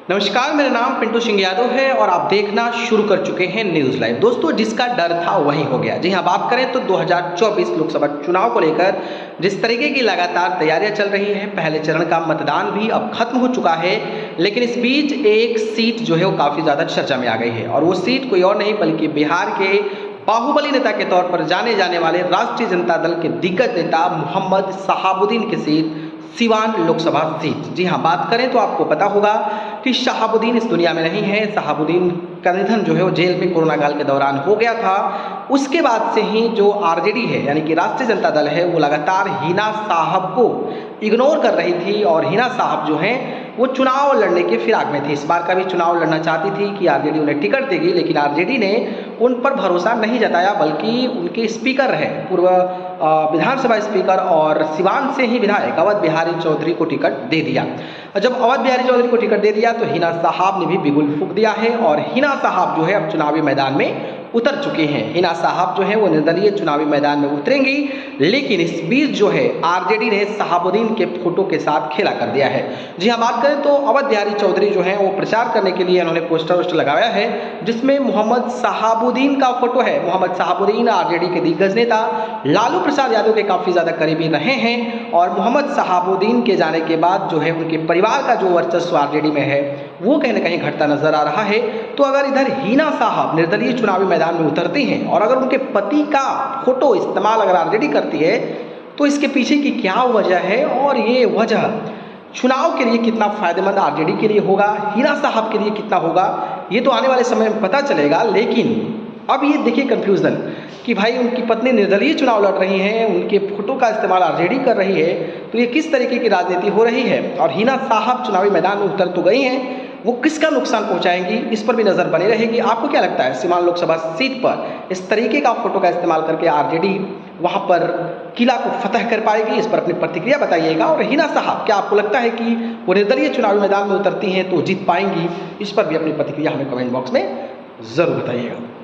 नमस्कार, मेरा नाम पिंटू सिंह यादव है और आप देखना शुरू कर चुके हैं न्यूज़ लाइव। दोस्तों, जिसका डर था वही हो गया। जी हाँ, बात करें तो 2024 लोकसभा चुनाव को लेकर जिस तरीके की लगातार तैयारियां चल रही हैं, पहले चरण का मतदान भी अब खत्म हो चुका है, लेकिन इस बीच एक सीट जो है वो काफ़ी ज़्यादा चर्चा में आ गई है और वो सीट कोई और नहीं बल्कि बिहार के बाहुबली नेता के तौर पर जाने जाने वाले राष्ट्रीय जनता दल के दिग्गज नेता मोहम्मद शहाबुद्दीन की सीट सीवान लोकसभा सीट। जी हाँ, बात करें तो आपको पता होगा कि शहाबुद्दीन इस दुनिया में नहीं है। शहाबुद्दीन का निधन जो है वो जेल में कोरोना काल के दौरान हो गया था। उसके बाद से ही जो आरजेडी है यानी कि राष्ट्रीय जनता दल है वो लगातार हिना साहब को इग्नोर कर रही थी और हिना साहब जो हैं वो चुनाव लड़ने के फिराक में थी। इस बार का भी चुनाव लड़ना चाहती थी कि आरजेडी उन्हें टिकट देगी, लेकिन आरजेडी ने उन पर भरोसा नहीं जताया, बल्कि उनके स्पीकर है पूर्व विधानसभा स्पीकर और सिवान से ही विधायक अवध बिहारी चौधरी को टिकट दे दिया। जब अवध बिहारी चौधरी को टिकट दे दिया तो हिना साहब ने भी बिगुल फूंक दिया है और हिना साहब जो है अब चुनावी मैदान में उतर चुके हैं। हिना साहब जो है वो निर्दलीय चुनावी मैदान में उतरेंगी, लेकिन इस बीच जो है आरजेडी ने शहाबुद्दीन के फोटो के साथ खेला कर दिया है। जी हाँ, बात करें तो अवध बिहारी चौधरी जो है वो प्रचार करने के लिए उन्होंने पोस्टर वोस्टर लगाया है जिसमें मोहम्मद शहाबुद्दीन का फोटो है। मोहम्मद शहाबुद्दीन आरजेडी के दिग्गज नेता लालू प्रसाद यादव के काफ़ी ज़्यादा करीबी रहे हैं और मोहम्मद शहाबुद्दीन के जाने के बाद जो है उनके परिवार का जो वर्चस्व आरजेडी में है वो कहीं ना कहीं घटता नजर आ रहा है। तो अगर इधर हिना साहब निर्दलीय चुनावी मैदान में उतरती हैं और अगर उनके पति का फोटो इस्तेमाल अगर आरजेडी करती है तो इसके पीछे की क्या वजह है और ये वजह चुनाव के लिए कितना फायदेमंद आरजेडी के लिए होगा, हिना साहब के लिए कितना होगा, ये तो आने वाले समय में पता चलेगा। लेकिन अब ये देखिए कंफ्यूजन कि भाई उनकी पत्नी निर्दलीय चुनाव लड़ रही हैं, उनके फोटो का इस्तेमाल आरजेडी कर रही है, तो ये किस तरीके की राजनीति हो रही है। और हिना साहब चुनावी मैदान में उतर तो गई हैं, वो किसका नुकसान पहुंचाएंगी इस पर भी नज़र बनी रहेगी। आपको क्या लगता है, सीवान लोकसभा सीट पर इस तरीके का फोटो का इस्तेमाल करके आरजेडी वहां पर किला को फतह कर पाएगी? इस पर अपनी प्रतिक्रिया बताइएगा। और हिना साहब, क्या आपको लगता है कि वो निर्दलीय चुनावी मैदान में उतरती हैं तो जीत पाएंगी? इस पर भी अपनी प्रतिक्रिया हमें कमेंट बॉक्स में ज़रूर बताइएगा।